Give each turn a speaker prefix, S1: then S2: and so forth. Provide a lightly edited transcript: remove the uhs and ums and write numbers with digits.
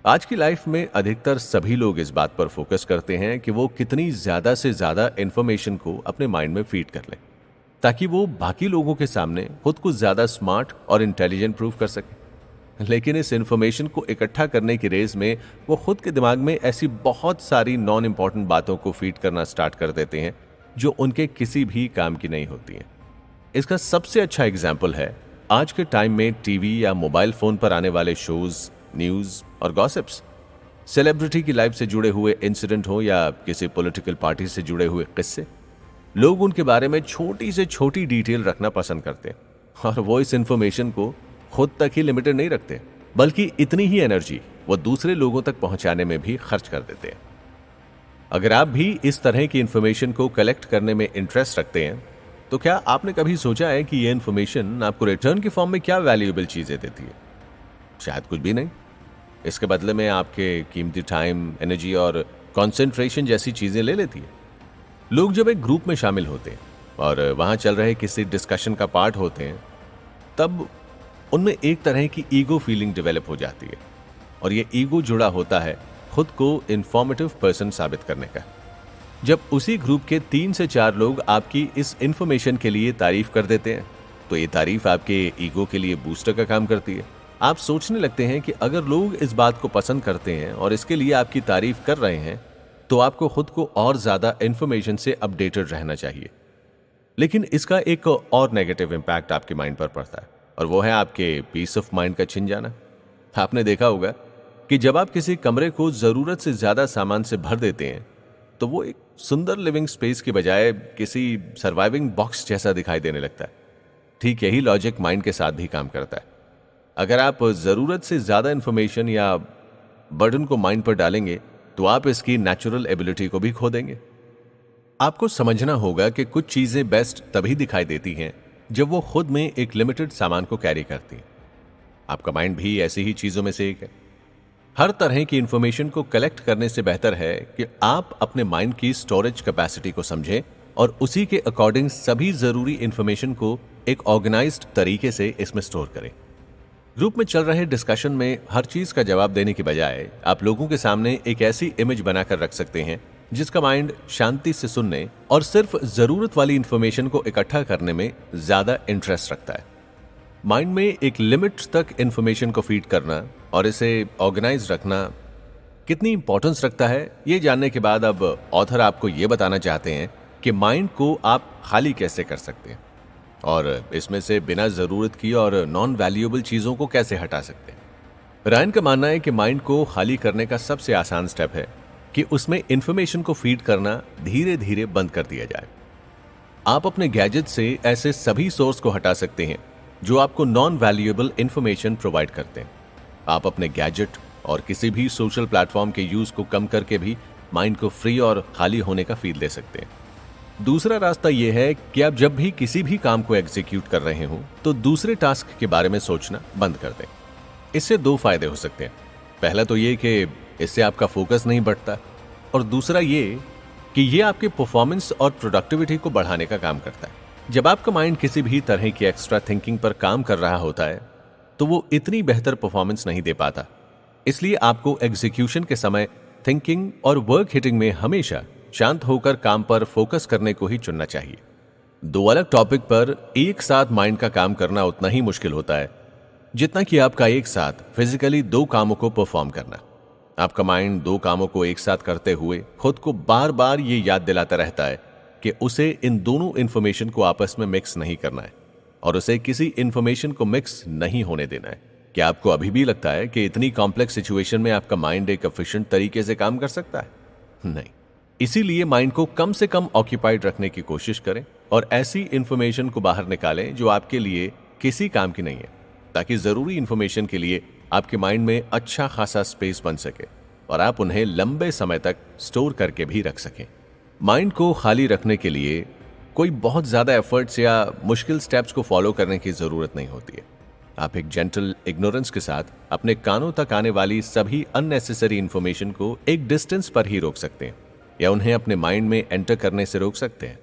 S1: आज की लाइफ में अधिकतर सभी लोग इस बात पर फोकस करते हैं कि वो कितनी ज्यादा से ज्यादा इंफॉर्मेशन को अपने माइंड में फीड कर लें, ताकि वो बाकी लोगों के सामने खुद को ज्यादा स्मार्ट और इंटेलिजेंट प्रूव कर सके। लेकिन इस इंफॉर्मेशन को इकट्ठा करने की रेस में वो खुद के दिमाग में ऐसी बहुत सारी नॉन इंपॉर्टेंट बातों को फीड करना स्टार्ट कर देते हैं जो उनके किसी भी काम की नहीं होती हैं। इसका सबसे अच्छा एग्जाम्पल है आज के टाइम में टीवी या मोबाइल फोन पर आने वाले शोज, न्यूज और गॉसिप्स। सेलिब्रिटी की लाइफ से जुड़े हुए इंसिडेंट हो या किसी पॉलिटिकल पार्टी से जुड़े हुए किस्से, लोग उनके बारे में छोटी से छोटी डिटेल रखना पसंद करते हैं और वो इस इंफॉर्मेशन को खुद तक ही लिमिटेड नहीं रखते, बल्कि इतनी ही एनर्जी वो दूसरे लोगों तक पहुंचाने में भी खर्च कर देते हैं। अगर आप भी इस तरह की इंफॉर्मेशन को कलेक्ट करने में इंटरेस्ट रखते हैं, तो क्या आपने कभी सोचा है कि ये इंफॉर्मेशन आपको रिटर्न की फॉर्म में क्या वैल्यूएबल चीजें देती है? शायद कुछ भी नहीं। इसके बदले में आपके कीमती टाइम, एनर्जी और कंसंट्रेशन जैसी चीजें ले लेती है। लोग जब एक ग्रुप में शामिल होते हैं और वहां चल रहे किसी डिस्कशन का पार्ट होते हैं, तब उनमें एक तरह की ईगो फीलिंग डेवलप हो जाती है और ये ईगो जुड़ा होता है खुद को इंफॉर्मेटिव पर्सन साबित करने का। जब उसी ग्रुप के 3 से 4 लोग आपकी इस इंफॉर्मेशन के लिए तारीफ कर देते हैं, तो ये तारीफ आपके ईगो के लिए बूस्टर का काम करती है। आप सोचने लगते हैं कि अगर लोग इस बात को पसंद करते हैं और इसके लिए आपकी तारीफ कर रहे हैं, तो आपको खुद को और ज्यादा इंफॉर्मेशन से अपडेटेड रहना चाहिए। लेकिन इसका एक और नेगेटिव इम्पैक्ट आपके माइंड पर पड़ता है और वो है आपके पीस ऑफ माइंड का छिन जाना। आपने देखा होगा कि जब आप किसी कमरे को जरूरत से ज्यादा सामान से भर देते हैं, तो वो एक सुंदर लिविंग स्पेस की बजाय किसी सर्वाइविंग बॉक्स जैसा दिखाई देने लगता है। ठीक यही लॉजिक माइंड के साथ भी काम करता है। अगर आप जरूरत से ज्यादा इंफॉर्मेशन या बर्डन को माइंड पर डालेंगे, तो आप इसकी नेचुरल एबिलिटी को भी खो देंगे। आपको समझना होगा कि कुछ चीजें बेस्ट तभी दिखाई देती हैं जब वो खुद में एक लिमिटेड सामान को कैरी करती हैं। आपका माइंड भी ऐसी ही चीजों में से एक है। हर तरह की इंफॉर्मेशन को कलेक्ट करने से बेहतर है कि आप अपने माइंड की स्टोरेज कैपेसिटी को समझें और उसी के अकॉर्डिंग सभी जरूरी इंफॉर्मेशन को एक ऑर्गेनाइज्ड तरीके से इसमें स्टोर करें। ग्रुप में चल रहे डिस्कशन में हर चीज का जवाब देने की बजाय आप लोगों के सामने एक ऐसी इमेज बनाकर रख सकते हैं जिसका माइंड शांति से सुनने और सिर्फ जरूरत वाली इंफॉर्मेशन को इकट्ठा करने में ज्यादा इंटरेस्ट रखता है। माइंड में एक लिमिट तक इंफॉर्मेशन को फीड करना और इसे ऑर्गेनाइज रखना कितनी इंपॉर्टेंस रखता है, ये जानने के बाद अब ऑथर आपको ये बताना चाहते हैं कि माइंड को आप खाली कैसे कर सकते हैं और इसमें से बिना जरूरत की और नॉन वैल्यूएबल चीजों को कैसे हटा सकते हैं। रायन का मानना है कि माइंड को खाली करने का सबसे आसान स्टेप है कि उसमें इंफॉर्मेशन को फीड करना धीरे धीरे बंद कर दिया जाए। आप अपने गैजेट से ऐसे सभी सोर्स को हटा सकते हैं जो आपको नॉन वैल्यूएबल इंफॉर्मेशन प्रोवाइड करते हैं। आप अपने गैजेट और किसी भी सोशल प्लेटफॉर्म के यूज को कम करके भी माइंड को फ्री और खाली होने का फील दे सकते हैं। दूसरा रास्ता यह है कि आप जब भी किसी भी काम को एग्जीक्यूट कर रहे हो, तो दूसरे टास्क के बारे में सोचना बंद कर दें। इससे 2 फायदे हो सकते हैं। पहला तो ये कि इससे आपका फोकस नहीं बढ़ता और दूसरा ये कि ये आपके परफॉर्मेंस और प्रोडक्टिविटी को बढ़ाने का काम करता है। जब आपका माइंड किसी भी तरह की एक्स्ट्रा थिंकिंग पर काम कर रहा होता है, तो वो इतनी बेहतर परफॉर्मेंस नहीं दे पाता। इसलिए आपको एग्जीक्यूशन के समय थिंकिंग और वर्क हिटिंग में हमेशा शांत होकर काम पर फोकस करने को ही चुनना चाहिए। 2 अलग टॉपिक पर एक साथ माइंड का काम करना उतना ही मुश्किल होता है जितना कि आपका एक साथ फिजिकली 2 कामों को परफॉर्म करना। आपका माइंड 2 कामों को एक साथ करते हुए खुद को बार बार ये याद दिलाता रहता है कि उसे इन दोनों इंफॉर्मेशन को आपस में मिक्स नहीं करना है और उसे किसी इंफॉर्मेशन को मिक्स नहीं होने देना है। क्या आपको अभी भी लगता है कि इतनी कॉम्प्लेक्स सिचुएशन में आपका माइंड एक एफिशिएंट तरीके से काम कर सकता है? नहीं। इसीलिए माइंड को कम से कम ऑक्यूपाइड रखने की कोशिश करें और ऐसी इंफॉर्मेशन को बाहर निकालें जो आपके लिए किसी काम की नहीं है, ताकि जरूरी इंफॉर्मेशन के लिए आपके माइंड में अच्छा खासा स्पेस बन सके और आप उन्हें लंबे समय तक स्टोर करके भी रख सकें। माइंड को खाली रखने के लिए कोई बहुत ज्यादा एफर्ट्स या मुश्किल स्टेप्स को फॉलो करने की जरूरत नहीं होती है। आप एक जेंटल इग्नोरेंस के साथ अपने कानों तक आने वाली सभी अननेसेसरी इंफॉर्मेशन को एक डिस्टेंस पर ही रोक सकते हैं या उन्हें अपने माइंड में एंटर करने से रोक सकते हैं।